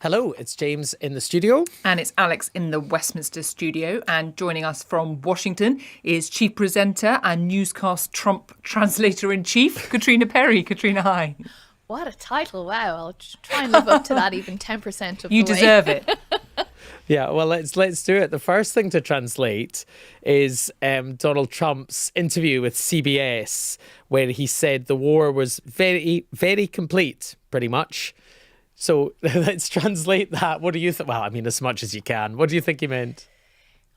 Hello, it's James in the studio. And it's Alex in the Westminster studio. And joining us from Washington is chief presenter and newscast Trump translator-in-chief, Katrina Perry. Katrina, hi. What a title. Wow. I'll try and live up to that even 10% of the way. You deserve it. Yeah, well, let's do it. The first thing to translate is Donald Trump's interview with CBS, where he said the war was very, very complete, pretty much. So let's translate that. What do you think? Well, I mean, as much as you can. What do you think he meant?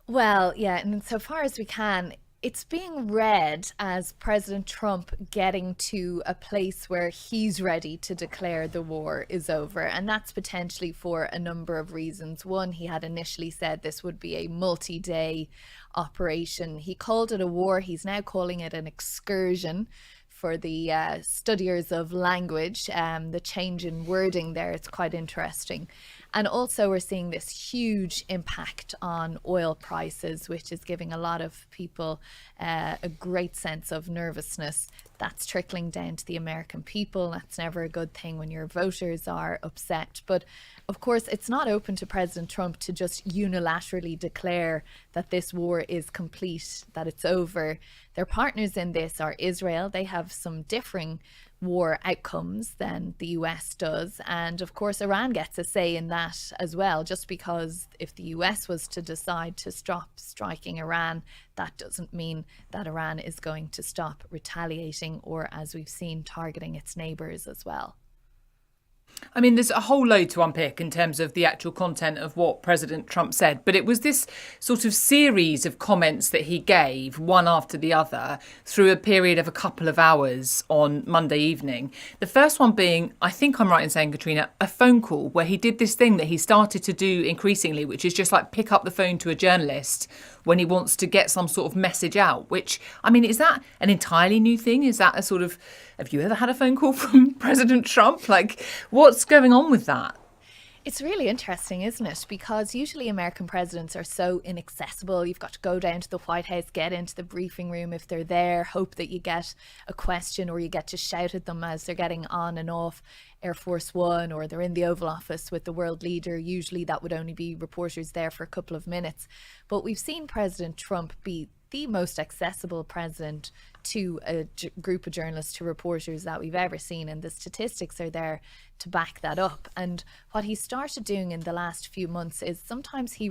Well, yeah, and so far as we can, it's being read as President Trump getting to a place where he's ready to declare the war is over. And that's potentially for a number of reasons. One, he had initially said this would be a multi-day operation. He called it a war. He's now calling it an excursion. For the studiers of language, the change in wording there, it's quite interesting. And also we're seeing this huge impact on oil prices, which is giving a lot of people a great sense of nervousness. That's trickling down to the American people. That's never a good thing when your voters are upset. But of course, it's not open to President Trump to just unilaterally declare that this war is complete, that it's over. Their partners in this are Israel. They have some differing war outcomes than the US does. And of course, Iran gets a say in that as well, just because if the US was to decide to stop striking Iran, that doesn't mean that Iran is going to stop retaliating or, as we've seen, targeting its neighbours as well. I mean, there's a whole load to unpick in terms of the actual content of what President Trump said. But it was this sort of series of comments that he gave, one after the other, through a period of a couple of hours on Monday evening. The first one being, I think I'm right in saying, Katrina, a phone call where he did this thing that he started to do increasingly, which is just like pick up the phone to a journalist when he wants to get some sort of message out, which, I mean, is that an entirely new thing? Is that a sort of, have you ever had a phone call from President Trump? Like, what's going on with that? It's really interesting, isn't it? Because usually American presidents are so inaccessible. You've got to go down to the White House, get into the briefing room if they're there, hope that you get a question or you get to shout at them as they're getting on and off Air Force One, or they're in the Oval Office with the world leader. Usually that would only be reporters there for a couple of minutes. But we've seen President Trump be the most accessible president to a group of journalists, to reporters that we've ever seen. And the statistics are there to back that up. And what he started doing in the last few months is sometimes he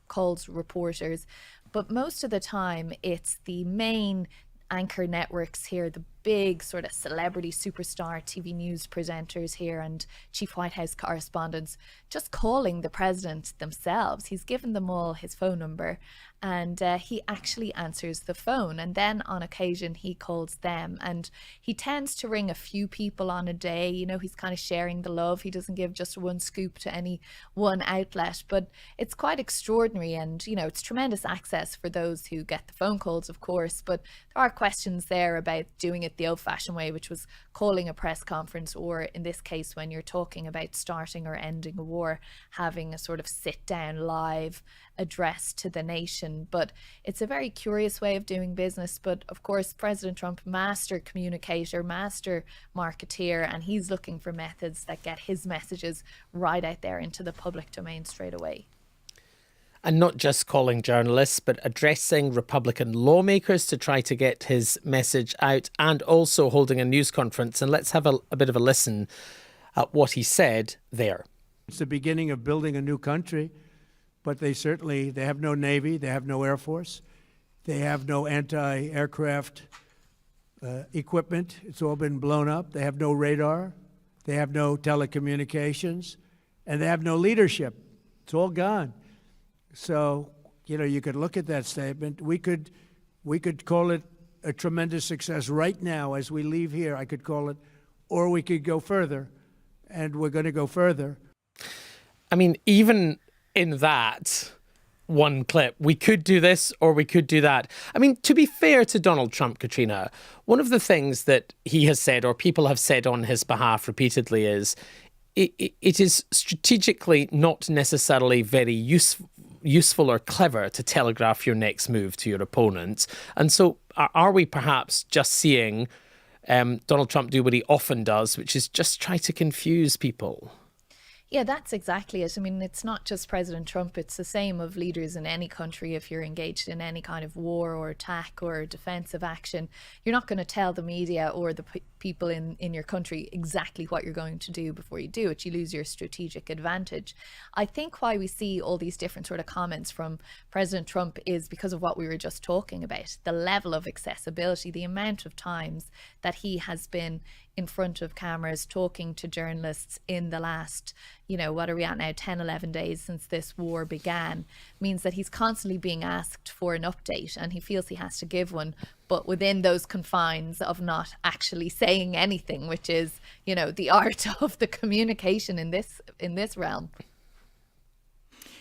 calls reporters, but most of the time it's the main anchor networks here, the big sort of celebrity superstar TV news presenters here and chief White House correspondents, just calling the president themselves. He's given them all his phone number and he actually answers the phone, and then on occasion he calls them, and he tends to ring a few people on a day. You know, he's kind of sharing the love. He doesn't give just one scoop to any one outlet, but it's quite extraordinary. And you know, it's tremendous access for those who get the phone calls, of course, but there are questions there about doing it the old-fashioned way, which was calling a press conference, or in this case when you're talking about starting or ending a war, having a sort of sit-down live address to the nation. But it's a very curious way of doing business. But of course, President Trump, master communicator, master marketeer, and he's looking for methods that get his messages right out there into the public domain straight away. And not just calling journalists, but addressing Republican lawmakers to try to get his message out, and also holding a news conference. And let's have a bit of a listen at what he said there. It's the beginning of building a new country, but they have no Navy, they have no Air Force, they have no anti-aircraft equipment. It's all been blown up. They have no radar, they have no telecommunications, and they have no leadership. It's all gone. So, you know, you could look at that statement. We could call it a tremendous success right now as we leave here. I could call it, or we could go further, and we're going to go further. I mean, even in that one clip, we could do this or we could do that. I mean, to be fair to Donald Trump, Katrina, one of the things that he has said, or people have said on his behalf repeatedly, is it is strategically not necessarily very useful or clever to telegraph your next move to your opponent. And so are we perhaps just seeing Donald Trump do what he often does, which is just try to confuse people? Yeah, that's exactly it. I mean, it's not just President Trump, it's the same of leaders in any country. If you're engaged in any kind of war or attack or defensive action, you're not going to tell the media or the people in your country exactly what you're going to do before you do it. You lose your strategic advantage. I think why we see all these different sort of comments from President Trump is because of what we were just talking about, the level of accessibility, the amount of times that he has been in front of cameras talking to journalists in the last, what are we at now, 10, 11 days since this war began, means that he's constantly being asked for an update and he feels he has to give one, but within those confines of not actually saying anything, which is, the art of the communication in this realm.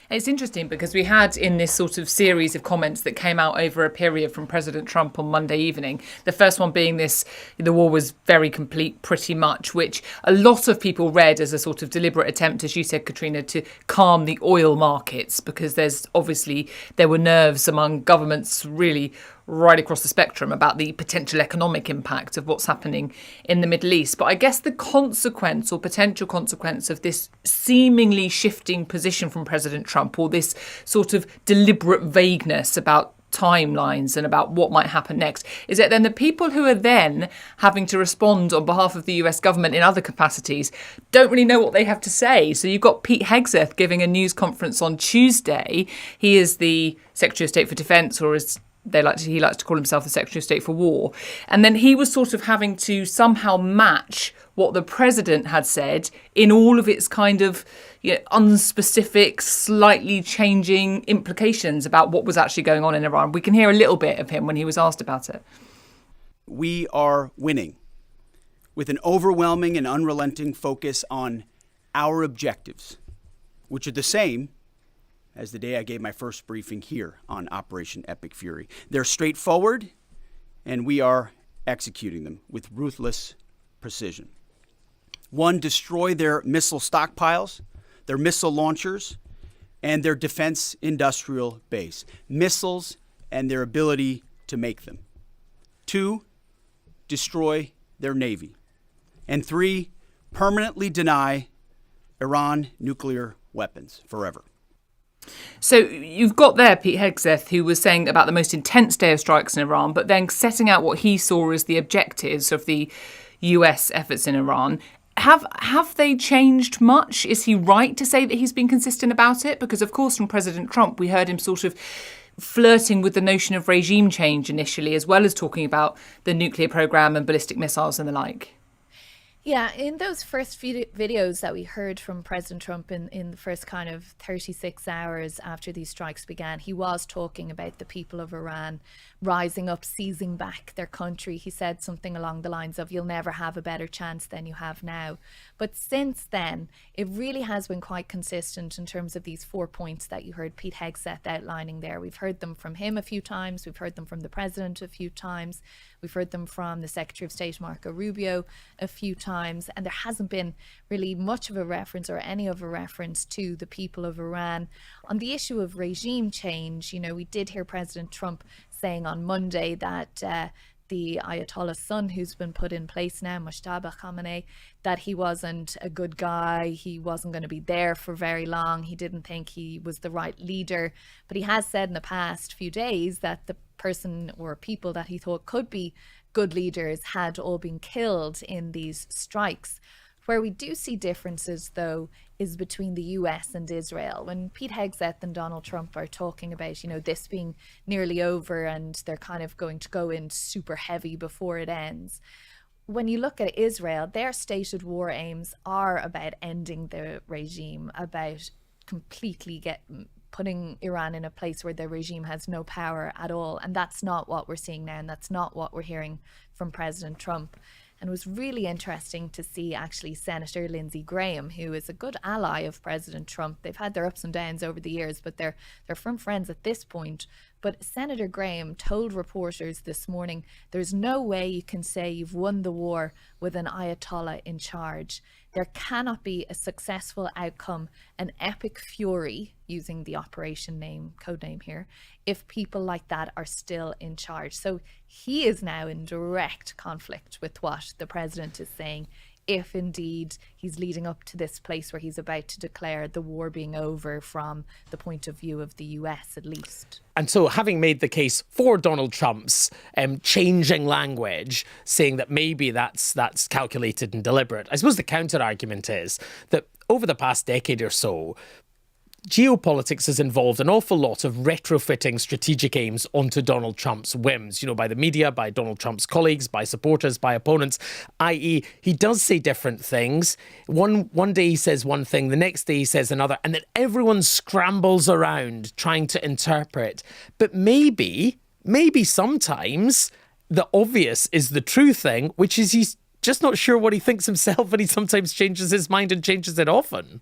It's interesting because we had in this sort of series of comments that came out over a period from President Trump on Monday evening, the first one being this, the war was very complete pretty much, which a lot of people read as a sort of deliberate attempt, as you said, Katrina, to calm the oil markets, because there were nerves among governments really right across the spectrum about the potential economic impact of what's happening in the Middle East. But I guess the consequence or potential consequence of this seemingly shifting position from President Trump, or this sort of deliberate vagueness about timelines and about what might happen next, is that then the people who are then having to respond on behalf of the US government in other capacities don't really know what they have to say. So you've got Pete Hegseth giving a news conference on Tuesday. He is the Secretary of State for Defence, or as he likes to call himself the Secretary of State for War. And then he was sort of having to somehow match what the president had said in all of its kind of unspecific, slightly changing implications about what was actually going on in Iran. We can hear a little bit of him when he was asked about it. We are winning with an overwhelming and unrelenting focus on our objectives, which are the same as the day I gave my first briefing here on Operation Epic Fury. They're straightforward, and we are executing them with ruthless precision. One, destroy their missile stockpiles, their missile launchers, and their defense industrial base. Missiles and their ability to make them. Two, destroy their navy. And three, permanently deny Iran nuclear weapons forever. So you've got there Pete Hegseth, who was saying about the most intense day of strikes in Iran, but then setting out what he saw as the objectives of the US efforts in Iran. Have they changed much? Is he right to say that he's been consistent about it? Because, of course, from President Trump, we heard him sort of flirting with the notion of regime change initially, as well as talking about the nuclear program and ballistic missiles and the like. Yeah, in those first few videos that we heard from President Trump in the first kind of 36 hours after these strikes began, he was talking about the people of Iran rising up, seizing back their country. He said something along the lines of, "You'll never have a better chance than you have now." But since then, it really has been quite consistent in terms of these 4 points that you heard Pete Hegseth outlining there. We've heard them from him a few times. We've heard them from the president a few times. We've heard them from the Secretary of State, Marco Rubio, a few times. And there hasn't been really much of a reference or any of a reference to the people of Iran. On the issue of regime change, we did hear President Trump saying on Monday that the Ayatollah's son, who's been put in place now, Mojtaba Khamenei, that he wasn't a good guy. He wasn't going to be there for very long. He didn't think he was the right leader. But he has said in the past few days that the person or people that he thought could be good leaders had all been killed in these strikes. Where we do see differences, though, is between the US and Israel. When Pete Hegseth and Donald Trump are talking about, this being nearly over and they're kind of going to go in super heavy before it ends. When you look at Israel, their stated war aims are about ending the regime, about completely putting Iran in a place where the regime has no power at all. And that's not what we're seeing now, and that's not what we're hearing from President Trump. And it was really interesting to see actually Senator Lindsey Graham, who is a good ally of President Trump. They've had their ups and downs over the years, but they're firm friends at this point. But Senator Graham told reporters this morning, there's no way you can say you've won the war with an Ayatollah in charge. There cannot be a successful outcome, an epic fury, using the operation name, code name here, if people like that are still in charge. So he is now in direct conflict with what the president is saying if indeed he's leading up to this place where he's about to declare the war being over from the point of view of the US, at least. And so, having made the case for Donald Trump's changing language, saying that maybe that's calculated and deliberate, I suppose the counter argument is that over the past decade or so, geopolitics has involved an awful lot of retrofitting strategic aims onto Donald Trump's whims, by the media, by Donald Trump's colleagues, by supporters, by opponents, i.e. he does say different things. One day he says one thing, the next day he says another, and then everyone scrambles around trying to interpret. But maybe sometimes the obvious is the true thing, which is he's just not sure what he thinks himself, and he sometimes changes his mind and changes it often.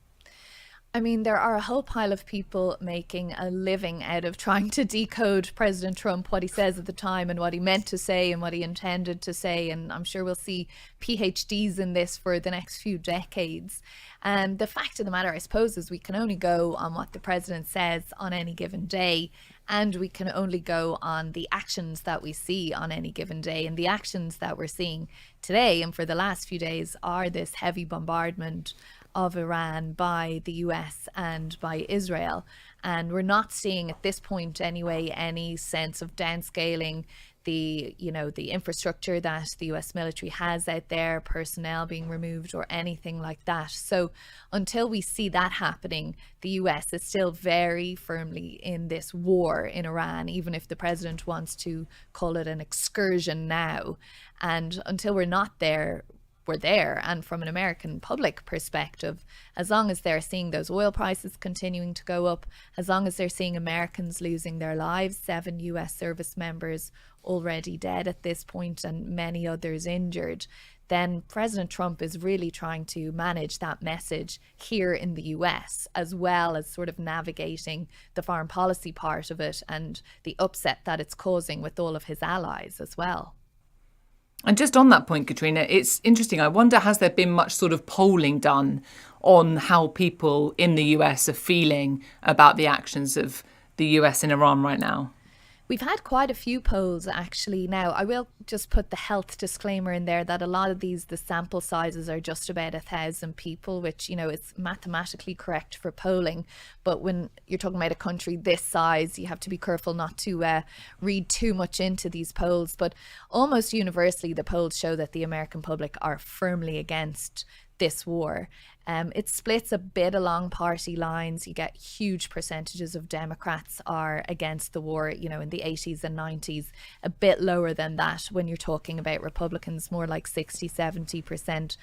I mean, there are a whole pile of people making a living out of trying to decode President Trump, what he says at the time and what he meant to say and what he intended to say. And I'm sure we'll see PhDs in this for the next few decades. And the fact of the matter, I suppose, is we can only go on what the president says on any given day. And we can only go on the actions that we see on any given day. And the actions that we're seeing today and for the last few days are this heavy bombardment of Iran by the US and by Israel. And we're not seeing at this point anyway any sense of downscaling the infrastructure that the US military has out there, personnel being removed or anything like that. So until we see that happening, the US is still very firmly in this war in Iran, even if the president wants to call it an excursion now. And until we're not there, we're there. And from an American public perspective, as long as they're seeing those oil prices continuing to go up, as long as they're seeing Americans losing their lives, 7 US service members already dead at this point and many others injured, then President Trump is really trying to manage that message here in the US, as well as sort of navigating the foreign policy part of it and the upset that it's causing with all of his allies as well. And just on that point, Katrina, it's interesting. I wonder, has there been much sort of polling done on how people in the US are feeling about the actions of the US in Iran right now? We've had quite a few polls, actually. Now, I will just put the health disclaimer in there that a lot of these, the sample sizes are just about 1,000 people, which, is mathematically correct for polling. But when you're talking about a country this size, you have to be careful not to read too much into these polls. But almost universally, the polls show that the American public are firmly against this war. It splits a bit along party lines. You get huge percentages of Democrats are against the war, in the 80s and 90s, a bit lower than that when you're talking about Republicans, more like 60-70%.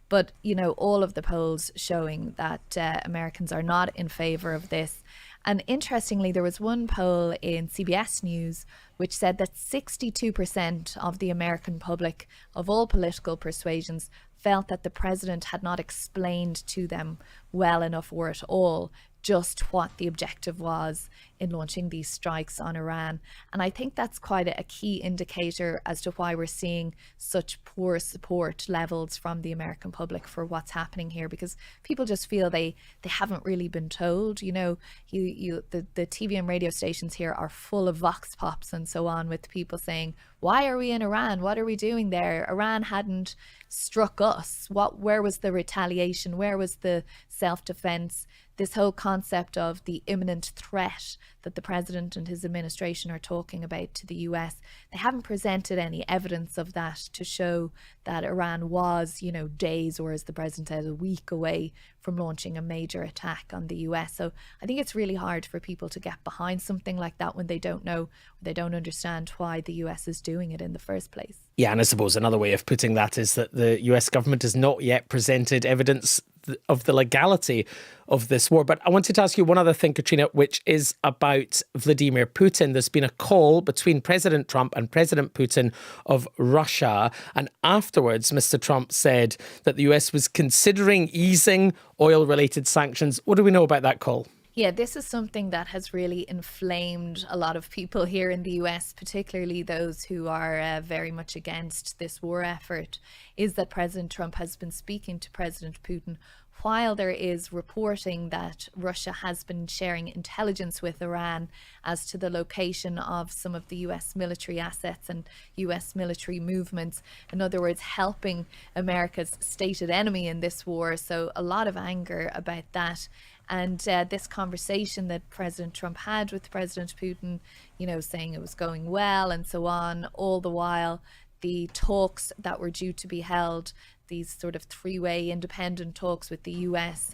But, all of the polls showing that Americans are not in favor of this. And interestingly, there was one poll in CBS News which said that 62% of the American public of all political persuasions felt that the president had not explained to them well enough or at all just what the objective was in launching these strikes on Iran. And I think that's quite a key indicator as to why we're seeing such poor support levels from the American public for what's happening here, because people just feel they haven't really been told. The TV and radio stations here are full of vox pops and so on, with people saying, why are we in Iran? What are we doing there? Iran hadn't struck us. Where was the retaliation? Where was the self-defense? This whole concept of the imminent threat that the president and his administration are talking about to the US, they haven't presented any evidence of that to show that Iran was, days, or as the president said, a week away from launching a major attack on the US. So I think it's really hard for people to get behind something like that when they don't know, or they don't understand why the US is doing it in the first place. Yeah, and I suppose another way of putting that is that the US government has not yet presented evidence of the legality of this war. But I wanted to ask you one other thing, Katrina, which is about Vladimir Putin. There's been a call between President Trump and President Putin of Russia. And afterwards, Mr. Trump said that the US was considering easing oil-related sanctions. What do we know about that call? Yeah, this is something that has really inflamed a lot of people here in the US, particularly those who are very much against this war effort, is that President Trump has been speaking to President Putin while there is reporting that Russia has been sharing intelligence with Iran as to the location of some of the US military assets and US military movements, in other words, helping America's stated enemy in this war. So a lot of anger about that. And this conversation that President Trump had with President Putin, you know, saying it was going well and so on, all the while the talks that were due to be held, these sort of three-way independent talks with the US,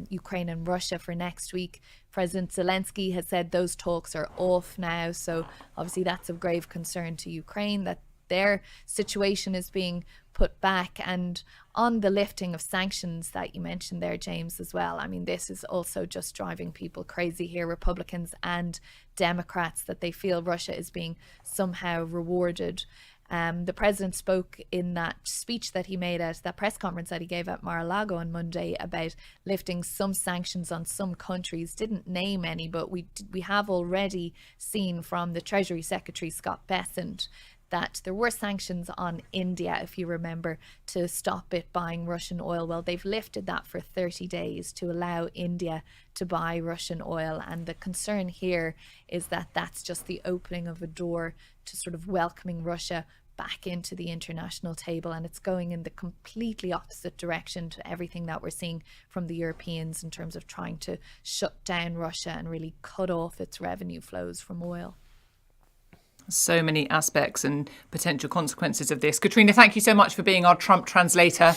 Ukraine and Russia for next week. President Zelensky has said those talks are off now. So obviously that's of grave concern to Ukraine, that their situation is being put back. And on the lifting of sanctions that you mentioned there, James, as well, I mean, this is also just driving people crazy here, Republicans and Democrats, that they feel Russia is being somehow rewarded. The president spoke in that speech that he made at that press conference that he gave at Mar-a-Lago on Monday about lifting some sanctions on some countries. Didn't name any, but we have already seen from the Treasury Secretary Scott Bessent that there were sanctions on India, if you remember, to stop it buying Russian oil. Well, they've lifted that for 30 days to allow India to buy Russian oil. And the concern here is that that's just the opening of a door to sort of welcoming Russia back into the international table, and it's going in the completely opposite direction to everything that we're seeing from the Europeans in terms of trying to shut down Russia and really cut off its revenue flows from oil. So many aspects and potential consequences of this. Katrina, thank you so much for being our Trump translator.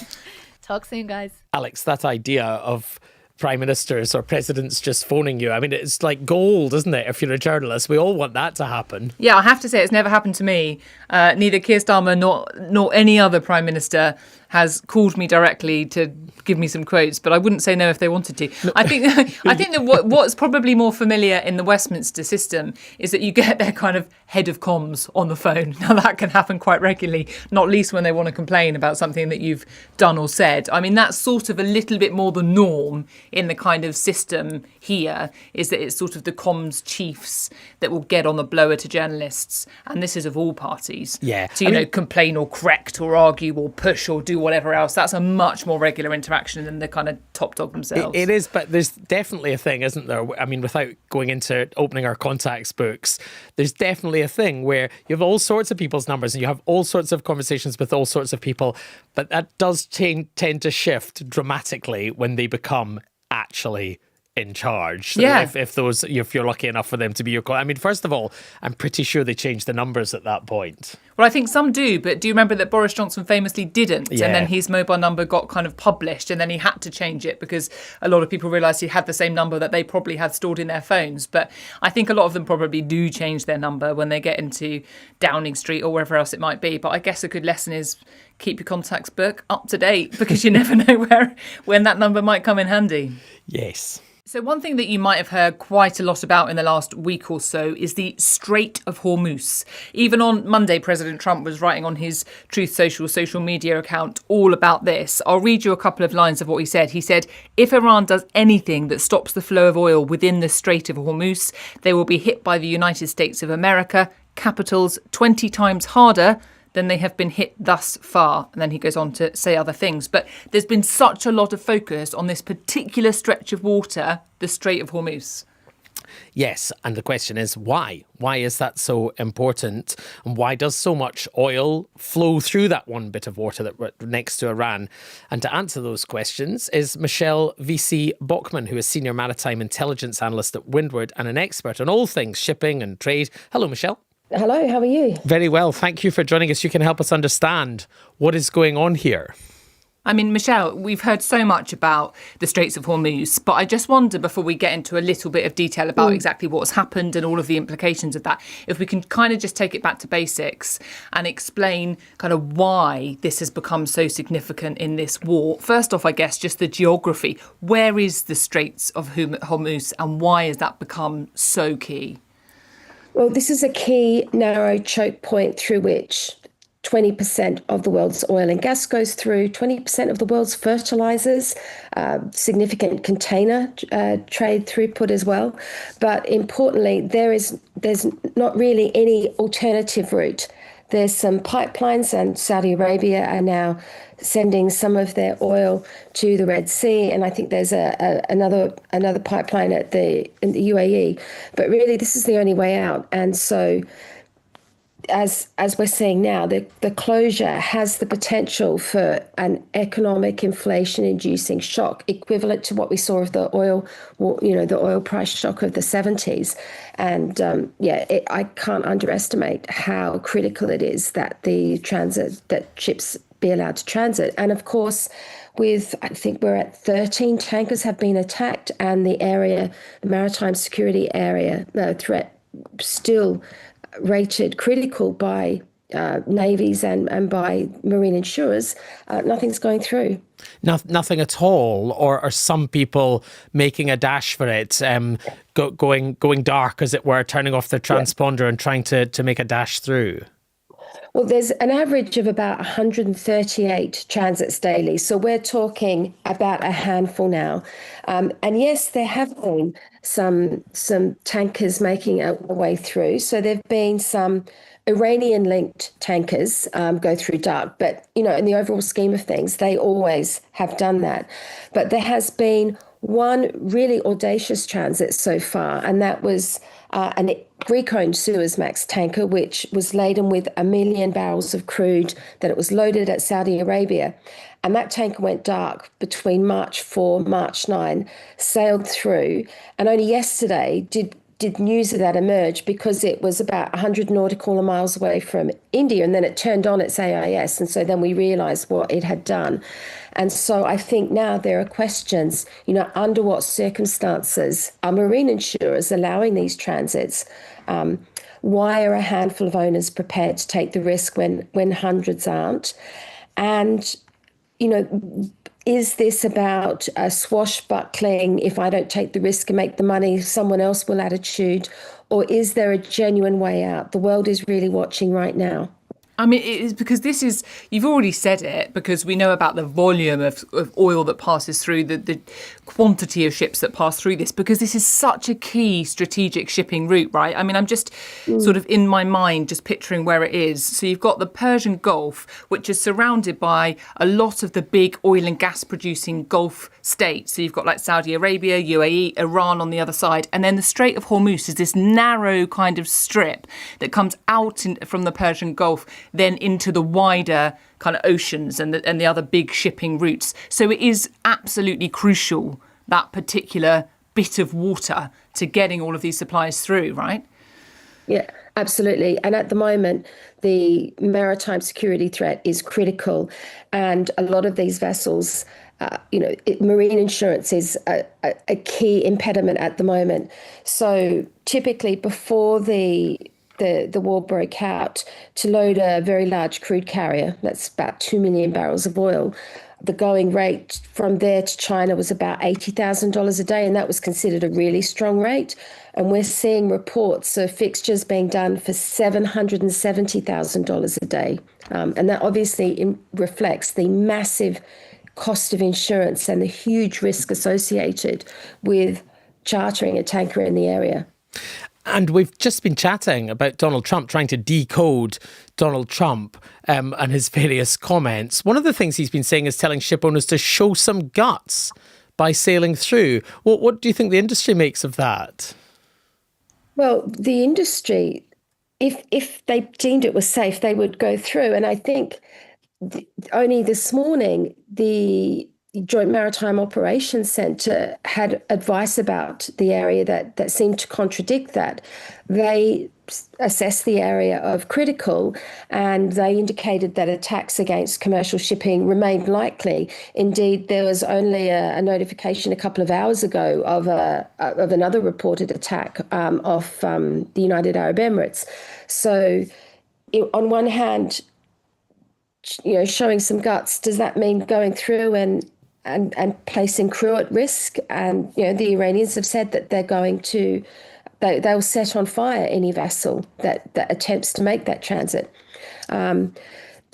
Talk soon, guys. Alex, that idea of prime ministers or presidents just phoning you, I mean, it's like gold, isn't it? If you're a journalist, we all want that to happen. Yeah, I have to say it's never happened to me. Neither Keir Starmer nor any other prime minister has called me directly to give me some quotes, but I wouldn't say no if they wanted to. No. I think that what's probably more familiar in the Westminster system is that you get their kind of head of comms on the phone. Now that can happen quite regularly, not least when they want to complain about something that you've done or said. I mean, that's sort of a little bit more the norm in the kind of system here, is that it's sort of the comms chiefs that will get on the blower to journalists, and this is of all parties. Yeah. To complain or correct or argue or push or do whatever else. That's a much more regular interaction than the kind of top dog themselves. It is, but there's definitely a thing, isn't there? I mean, without going into opening our contacts books, there's definitely a thing where you have all sorts of people's numbers and you have all sorts of conversations with all sorts of people, but that does tend to shift dramatically when they become actually in charge. Yeah. If you're lucky enough for them to be your call. I mean, first of all, I'm pretty sure they changed the numbers at that point. Well, I think some do, but do you remember that Boris Johnson famously didn't? Yeah. And then his mobile number got kind of published and then he had to change it because a lot of people realised he had the same number that they probably had stored in their phones. But I think a lot of them probably do change their number when they get into Downing Street or wherever else it might be. But I guess a good lesson is keep your contacts book up to date because you never know when that number might come in handy. Yes. So one thing that you might have heard quite a lot about in the last week or so is the Strait of Hormuz. Even on Monday, President Trump was writing on his Truth social media account all about this. I'll read you a couple of lines of what he said. He said, if Iran does anything that stops the flow of oil within the Strait of Hormuz, they will be hit by the United States of America, capitals 20 times harder than they have been hit thus far. And then he goes on to say other things. But there's been such a lot of focus on this particular stretch of water, the Strait of Hormuz. Yes, and the question is why? Why is that so important? And why does so much oil flow through that one bit of water that next to Iran? And to answer those questions is Michelle V.C. Bachmann, who is Senior Maritime Intelligence Analyst at Windward and an expert on all things shipping and trade. Hello, Michelle. Hello, how are you? Very well. Thank you for joining us. You can help us understand what is going on here. I mean, Michelle, we've heard so much about the Straits of Hormuz, but I just wonder, before we get into a little bit of detail about exactly what's happened and all of the implications of that, if we can kind of just take it back to basics and explain kind of why this has become so significant in this war. First off, I guess, just the geography. Where is the Straits of Hormuz and why has that become so key? Well, this is a key narrow choke point through which 20% of the world's oil and gas goes through, 20% of the world's fertilizers, significant container trade throughput as well. But importantly, there's not really any alternative route there's some pipelines, and Saudi Arabia are now sending some of their oil to the Red Sea, and I think there's another pipeline in the UAE. But really, this is the only way out. And so, as we're seeing now, the closure has the potential for an economic inflation-inducing shock equivalent to what we saw of the oil price shock of the 70s. And I can't underestimate how critical it is that that ships be allowed to transit. And of course, I think we're at 13 tankers have been attacked, and the maritime security area threat still rated critical by navies and by marine insurers. Nothing's going through. Nothing at all, or are some people making a dash for it, going dark, as it were, turning off their transponder and trying to make a dash through? Well, there's an average of about 138 transits daily. So we're talking about a handful now. And yes, there have been some tankers making a way through. So there have been some Iranian-linked tankers go through dark. But, in the overall scheme of things, they always have done that. But there has been one really audacious transit so far, and that was an Greek-owned Suezmax tanker, which was laden with 1 million barrels of crude, that it was loaded at Saudi Arabia. And that tanker went dark between March 4, March 9, sailed through, and only yesterday did news of that emerge, because it was about 100 nautical miles away from India, and then it turned on its AIS, and so then we realised what it had done. And so I think now there are questions, under what circumstances are marine insurers allowing these transits? Why are a handful of owners prepared to take the risk when hundreds aren't? And, is this about a swashbuckling, if I don't take the risk and make the money, someone else will attitude? Or is there a genuine way out? The world is really watching right now. I mean, it is because you've already said it, because we know about the volume of oil that passes through, the quantity of ships that pass through this, because this is such a key strategic shipping route, right? I mean, I'm just sort of in my mind just picturing where it is. So you've got the Persian Gulf, which is surrounded by a lot of the big oil and gas producing Gulf states. So you've got like Saudi Arabia, UAE, Iran on the other side. And then the Strait of Hormuz is this narrow kind of strip that comes out from the Persian Gulf, then into the wider kind of oceans and the other big shipping routes. So it is absolutely crucial, that particular bit of water, to getting all of these supplies through, right? Yeah, absolutely. And at the moment, the maritime security threat is critical. And a lot of these vessels, marine insurance is a key impediment at the moment. So typically before the war broke out, to load a very large crude carrier, that's about 2 million barrels of oil, the going rate from there to China was about $80,000 a day, and that was considered a really strong rate. And we're seeing reports of fixtures being done for $770,000 a day. And that obviously reflects the massive cost of insurance and the huge risk associated with chartering a tanker in the area. And we've just been chatting about Donald Trump, trying to decode Donald Trump and his various comments. One of the things he's been saying is telling ship owners to show some guts by sailing through. What do you think the industry makes of that? Well, the industry, if they deemed it was safe, they would go through. And I think only this morning, the Joint Maritime Operations Centre had advice about the area that seemed to contradict that. They assessed the area of critical, and they indicated that attacks against commercial shipping remained likely. Indeed, there was only a notification a couple of hours ago of another reported attack off the United Arab Emirates. So, on one hand, showing some guts, does that mean going through and placing crew at risk? And the Iranians have said that they're going to, they'll set on fire any vessel that attempts to make that transit.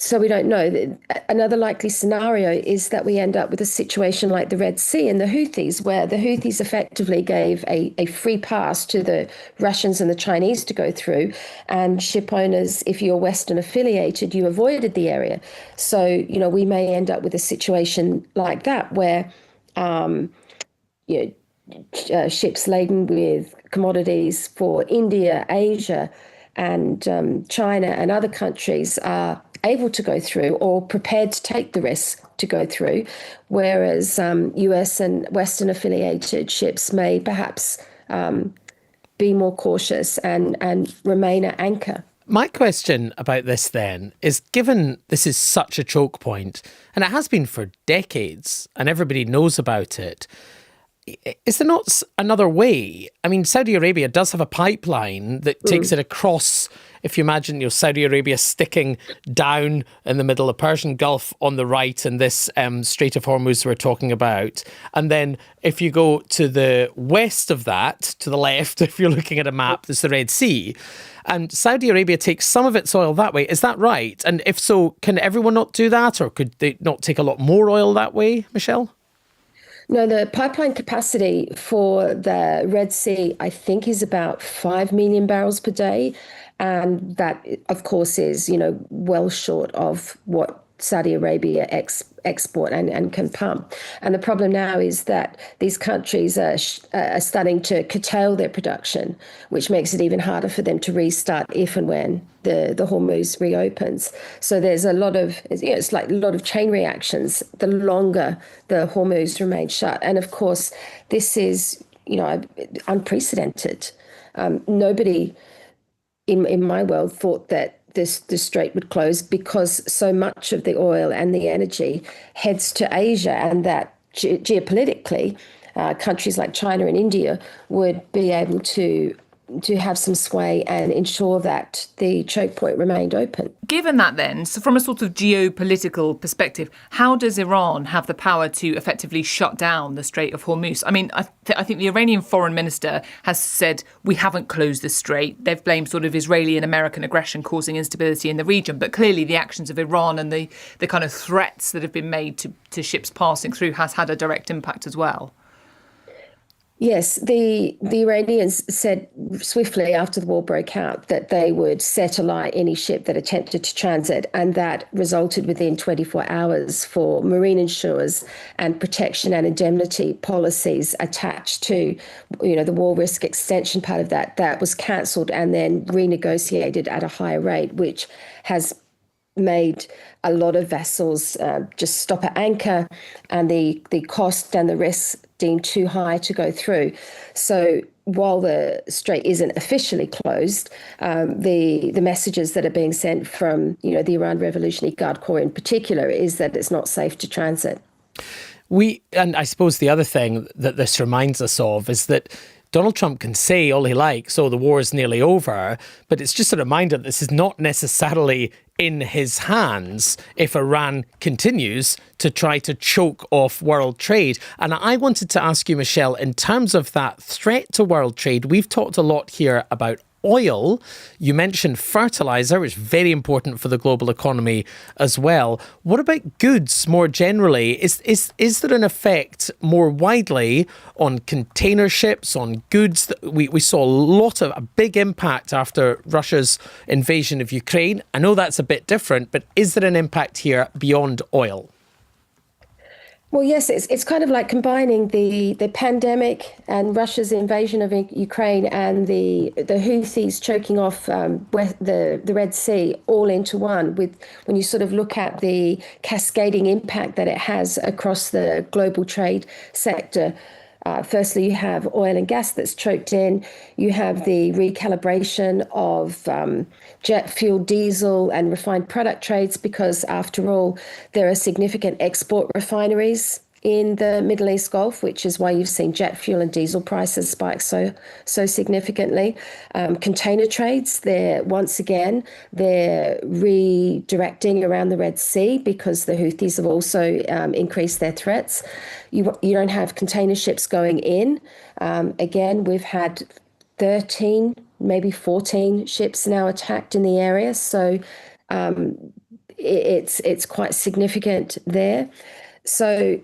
So we don't know. Another likely scenario is that we end up with a situation like the Red Sea and the Houthis, where the Houthis effectively gave a free pass to the Russians and the Chinese to go through, and ship owners, if you're Western affiliated, you avoided the area. So, we may end up with a situation like that where ships laden with commodities for India, Asia, and China and other countries are able to go through or prepared to take the risk to go through, whereas US and Western affiliated ships may perhaps be more cautious and remain at anchor. My question about this then is, given this is such a choke point, and it has been for decades, and everybody knows about it, is there not another way? I mean, Saudi Arabia does have a pipeline that takes it across. If you imagine, Saudi Arabia sticking down in the middle of Persian Gulf on the right and this Strait of Hormuz we're talking about. And then if you go to the west of that, to the left, if you're looking at a map, there's the Red Sea. And Saudi Arabia takes some of its oil that way. Is that right? And if so, can everyone not do that? Or could they not take a lot more oil that way, Michelle? No, the pipeline capacity for the Red Sea, I think, is about 5 million barrels per day. And that, of course, is, well short of what Saudi Arabia export and can pump. And the problem now is that these countries are starting to curtail their production, which makes it even harder for them to restart if and when the Hormuz reopens. So there's a lot of, it's like a lot of chain reactions the longer the Hormuz remains shut. And of course, this is, unprecedented. Nobody in my world thought that the strait would close, because so much of the oil and the energy heads to Asia, and that geopolitically, countries like China and India would be able to have some sway and ensure that the choke point remained open. Given that then, so from a sort of geopolitical perspective, how does Iran have the power to effectively shut down the Strait of Hormuz? I mean, I think the Iranian foreign minister has said we haven't closed the strait. They've blamed sort of Israeli and American aggression causing instability in the region. But clearly the actions of Iran and the kind of threats that have been made to ships passing through has had a direct impact as well. Yes, the Iranians said swiftly after the war broke out that they would set alight any ship that attempted to transit, and that resulted within 24 hours for marine insurers and protection and indemnity policies attached to, the war risk extension part of that was cancelled and then renegotiated at a higher rate, which has made a lot of vessels just stop at anchor, and the cost and the risks deemed too high to go through. So while the strait isn't officially closed, the messages that are being sent from the Iran Revolutionary Guard Corps in particular is that it's not safe to transit. And I suppose the other thing that this reminds us of is that Donald Trump can say all he likes, the war is nearly over, but it's just a reminder that this is not necessarily in his hands if Iran continues to try to choke off world trade. And I wanted to ask you, Michelle, in terms of that threat to world trade, we've talked a lot here about oil. You mentioned fertilizer, which is very important for the global economy as well. What about goods more generally? Is there an effect more widely on container ships, on goods? We saw a big impact after Russia's invasion of Ukraine. I know that's a bit different, but is there an impact here beyond oil? Well, yes, it's kind of like combining the pandemic and Russia's invasion of Ukraine and the Houthis choking off the Red Sea all into one. When you sort of look at the cascading impact that it has across the global trade sector. Firstly, you have oil and gas that's choked in. You have the recalibration of jet fuel, diesel and refined product trades, because after all, there are significant export refineries in the Middle East Gulf, which is why you've seen jet fuel and diesel prices spike so significantly. Container trades, they're redirecting around the Red Sea because the Houthis have also increased their threats. You don't have container ships going in. Again, we've had 13, maybe 14 ships now attacked in the area. So it's quite significant there. So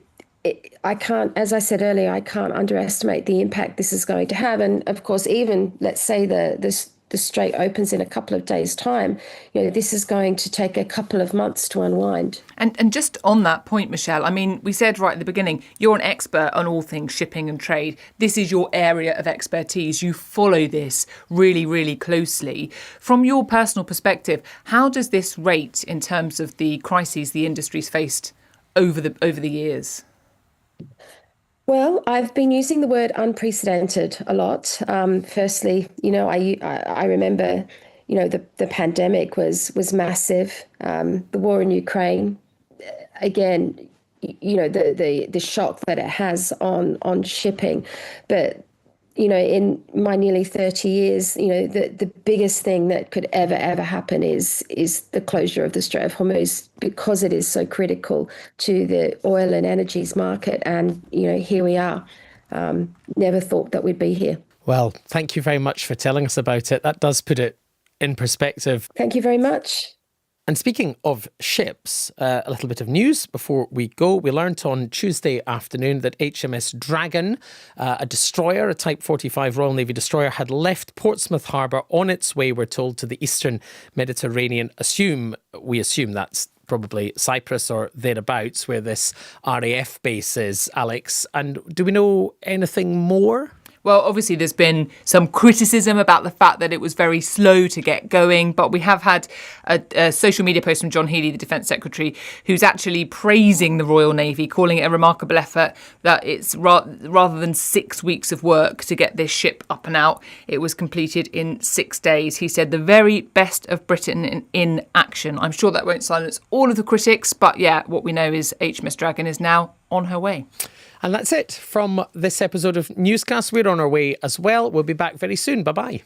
I can't, as I said earlier, I can't underestimate the impact this is going to have. And of course, even let's say the Strait opens in a couple of days' time, this is going to take a couple of months to unwind. And just on that point, Michelle, I mean, we said right at the beginning, you're an expert on all things shipping and trade. This is your area of expertise. You follow this really, really closely. From your personal perspective, how does this rate in terms of the crises the industry's faced over the years? Well, I've been using the word unprecedented a lot. Firstly, I remember, the pandemic was massive. The war in Ukraine, again, the shock that it has on shipping. But, in my nearly 30 years, the biggest thing that could ever happen is the closure of the Strait of Hormuz, because it is so critical to the oil and energies market. And, here we are. Never thought that we'd be here. Well, thank you very much for telling us about it. That does put it in perspective. Thank you very much. And speaking of ships, a little bit of news before we go. We learnt on Tuesday afternoon that HMS Dragon, a destroyer, a Type 45 Royal Navy destroyer, had left Portsmouth Harbour on its way, we're told, to the eastern Mediterranean. We assume that's probably Cyprus or thereabouts, where this RAF base is, Alex. And do we know anything more? Well, obviously, there's been some criticism about the fact that it was very slow to get going. But we have had a social media post from John Healey, the Defence Secretary, who's actually praising the Royal Navy, calling it a remarkable effort, that it's rather than 6 weeks of work to get this ship up and out, it was completed in 6 days. He said the very best of Britain in action. I'm sure that won't silence all of the critics. But yeah, what we know is HMS Dragon is now on her way. And that's it from this episode of Newscast. We're on our way as well. We'll be back very soon. Bye-bye.